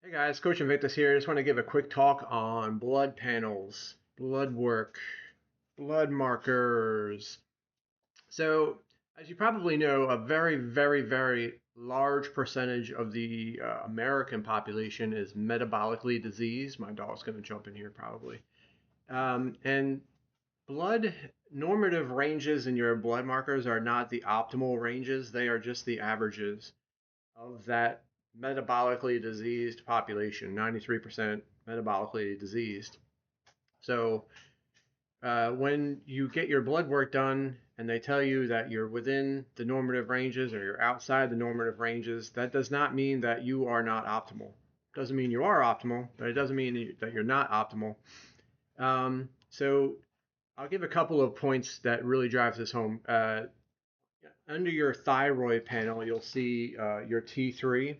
Hey guys, Coach Invictus here. Just want to give a quick talk on blood panels, blood work, blood markers. So, as you probably know, a very large percentage of the American population is metabolically diseased. My dog's going to jump in here probably. And blood normative ranges in your blood markers are not the optimal ranges, they are just the averages of that metabolically diseased population, 93% metabolically diseased. So when you get your blood work done and they tell you that you're within the normative ranges or you're outside the normative ranges, that does not mean that you are not optimal. It doesn't mean you are optimal, but it doesn't mean that you're not optimal. So I'll give a couple of points that really drives this home. Under your thyroid panel, you'll see your T3.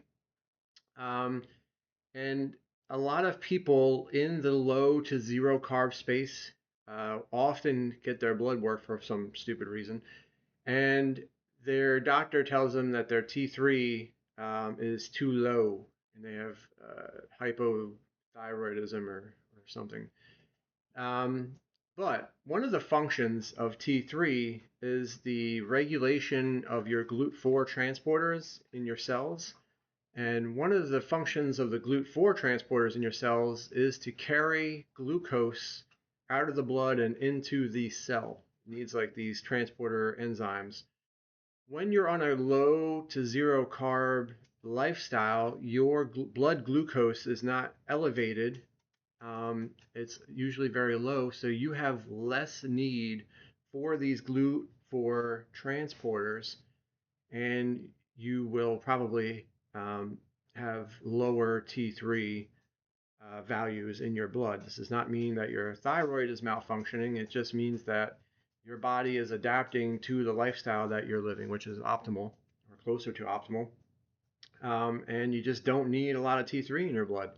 Um, And a lot of people in the low to zero carb space often get their blood work for some stupid reason, and their doctor tells them that their T3 is too low, and they have hypothyroidism or something. Um, but one of the functions of T3 is the regulation of your GLUT4 transporters in your cells. And one of the functions of the GLUT4 transporters in your cells is to carry glucose out of the blood and into the cell. It needs like these transporter enzymes. When you're on a low to zero carb lifestyle, your blood glucose is not elevated. It's usually very low, so you have less need for these GLUT4 transporters, and you will probably um, have lower T3 values in your blood. This does not mean that your thyroid is malfunctioning. It just means that your body is adapting to the lifestyle that you're living, which is optimal or closer to optimal. And you just don't need a lot of T3 in your blood.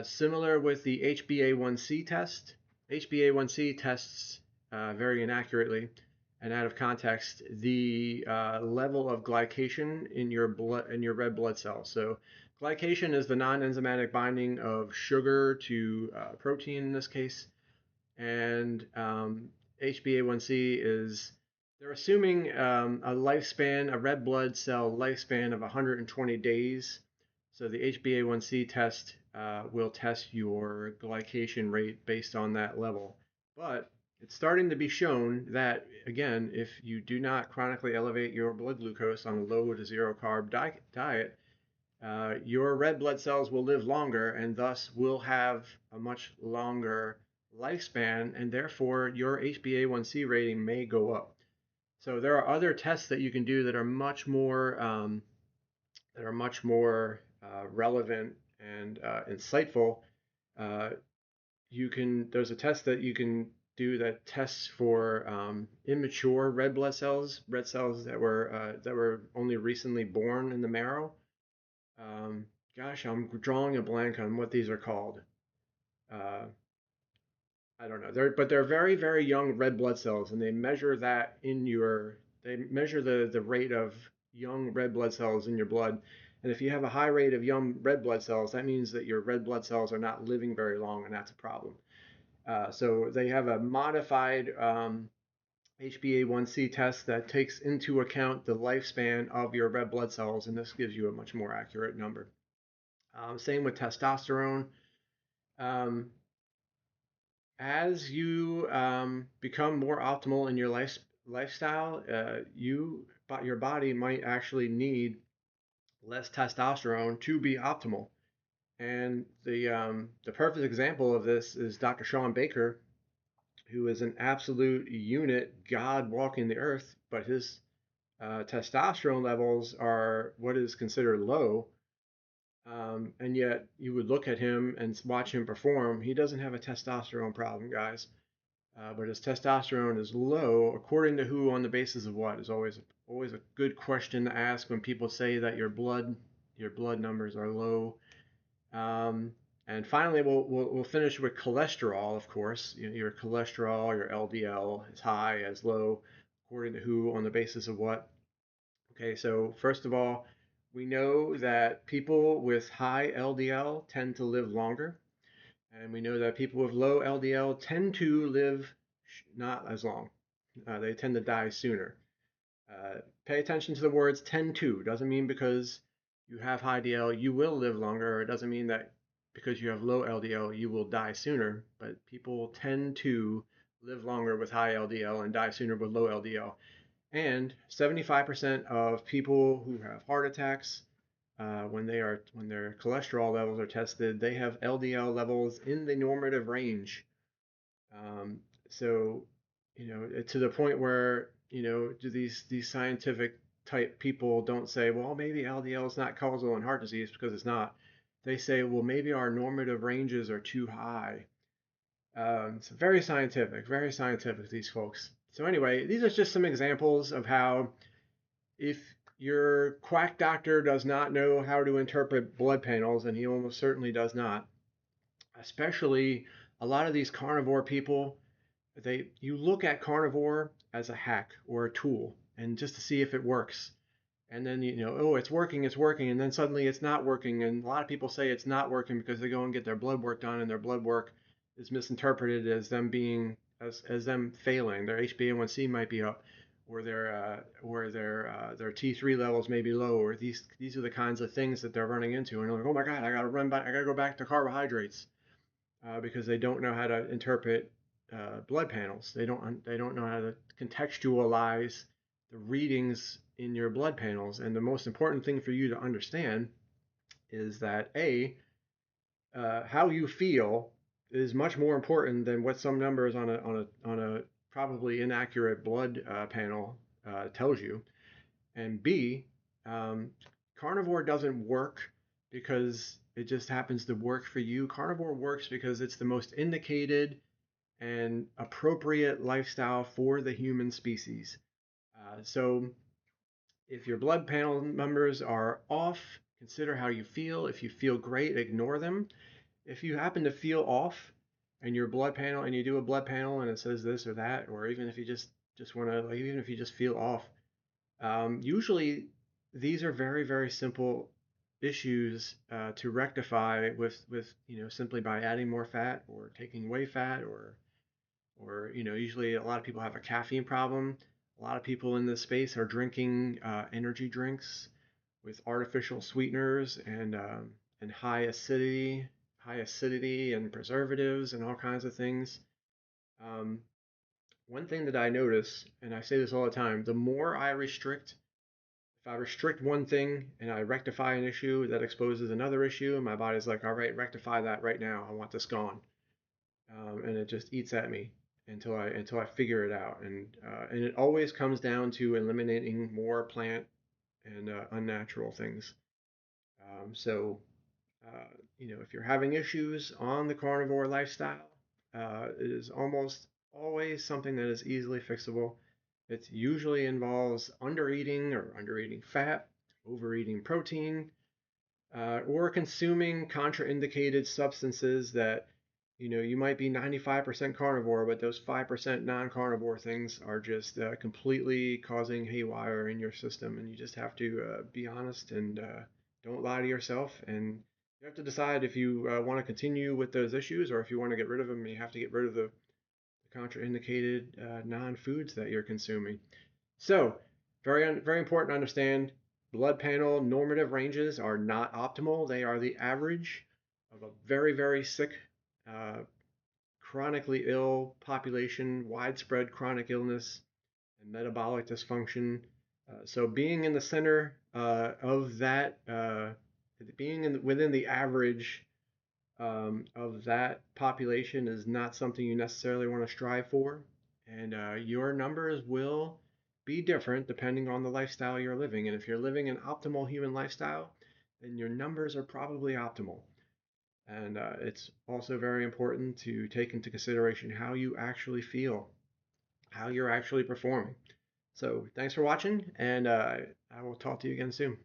Similar with the HbA1c test. HbA1c tests very inaccurately and out of context the level of glycation in your blood in your red blood cells. So glycation is the non-enzymatic binding of sugar to protein in this case, and HbA1c is they're assuming a lifespan, a red blood cell lifespan of 120 days. So the HbA1c test will test your glycation rate based on that level. But it's starting to be shown that, again, if you do not chronically elevate your blood glucose on a low to zero carb diet, your red blood cells will live longer and thus will have a much longer lifespan, and therefore your HbA1c rating may go up. So there are other tests that you can do that are much more relevant and insightful. Uh, you can there's a test that you can do that tests for immature red blood cells, red cells that were only recently born in the marrow. Um, Gosh, I'm drawing a blank on what these are called. Uh, I don't know. They're very young red blood cells, and they measure that in your. They measure the rate of young red blood cells in your blood, and if you have a high rate of young red blood cells, that means that your red blood cells are not living very long, and that's a problem. So they have a modified HbA1c test that takes into account the lifespan of your red blood cells, and this gives you a much more accurate number. Same with testosterone. Um, as you become more optimal in your lifestyle, your body might actually need less testosterone to be optimal. And the perfect example of this is Dr. Sean Baker, who is an absolute unit, God walking the earth, but his testosterone levels are what is considered low. And yet you would look at him and watch him perform. He doesn't have a testosterone problem, guys. But his testosterone is low, according to who, on the basis of what, is always a good question to ask when people say that your blood numbers are low. Um, and finally, we'll finish with cholesterol, of course. You know, your cholesterol, your LDL is high, as low, according to who, on the basis of what. Okay, so first of all, We know that people with high LDL tend to live longer, and we know that people with low LDL tend to live not as long. They tend to die sooner. Pay attention to the words tend to. Doesn't mean because you have high DL you will live longer, or it doesn't mean that because you have low LDL you will die sooner. But people tend to live longer with high LDL and die sooner with low LDL. And 75% of people who have heart attacks, when their cholesterol levels are tested, they have LDL levels in the normative range. Um, so, to the point where, do these scientific type people don't say, well, maybe LDL is not causal in heart disease because it's not. They say, well, maybe our normative ranges are too high. It's very scientific, these folks. So anyway, these are just some examples of how if your quack doctor does not know how to interpret blood panels, and he almost certainly does not, especially a lot of these carnivore people, you look at carnivore as a hack or a tool and just to see if it works. And then oh, it's working, and then suddenly it's not working. And a lot of people say it's not working because they go and get their blood work done, and their blood work is misinterpreted as them being as them failing. Their HbA1c might be up, or their T3 levels may be low, or these are the kinds of things that they're running into. And they're like, oh my God, I gotta run back, I gotta go back to carbohydrates because they don't know how to interpret blood panels. They don't know how to contextualize the readings in your blood panels. And the most important thing for you to understand is that how you feel is much more important than what some numbers on a probably inaccurate blood panel tells you. And B, um, carnivore doesn't work because it just happens to work for you. Carnivore works because it's the most indicated and appropriate lifestyle for the human species. So if your blood panel numbers are off, consider how you feel. If you feel great, ignore them. If you happen to feel off and your blood panel and you do a blood panel and it says this or that, or even if you just want to, like, even if you just feel off, usually these are very, very simple issues to rectify with simply by adding more fat or taking away fat or usually a lot of people have a caffeine problem. A lot of people in this space are drinking energy drinks with artificial sweeteners and high acidity and preservatives and all kinds of things. Um, One thing that I notice, and I say this all the time, the more I restrict, if I restrict one thing and I rectify an issue that exposes another issue, and my body's like, all right, rectify that right now. I want this gone, and it just eats at me until I figure it out. And it always comes down to eliminating more plant and unnatural things. So if you're having issues on the carnivore lifestyle, it is almost always something that is easily fixable. It usually involves undereating or undereating fat, overeating protein, or consuming contraindicated substances that you might be 95% carnivore, but those 5% non-carnivore things are just completely causing haywire in your system, and you just have to be honest and don't lie to yourself, and you have to decide if you want to continue with those issues or if you want to get rid of them. You have to get rid of the contraindicated non-foods that you're consuming. So, very important to understand blood panel normative ranges are not optimal. They are the average of a very, very sick, uh, chronically ill population, widespread chronic illness, and metabolic dysfunction. So, being in the center of that, within the average of that population is not something you necessarily want to strive for. And your numbers will be different depending on the lifestyle you're living. And if you're living an optimal human lifestyle, then your numbers are probably optimal. And it's also very important to take into consideration how you actually feel, how you're actually performing. So thanks for watching, and I will talk to you again soon.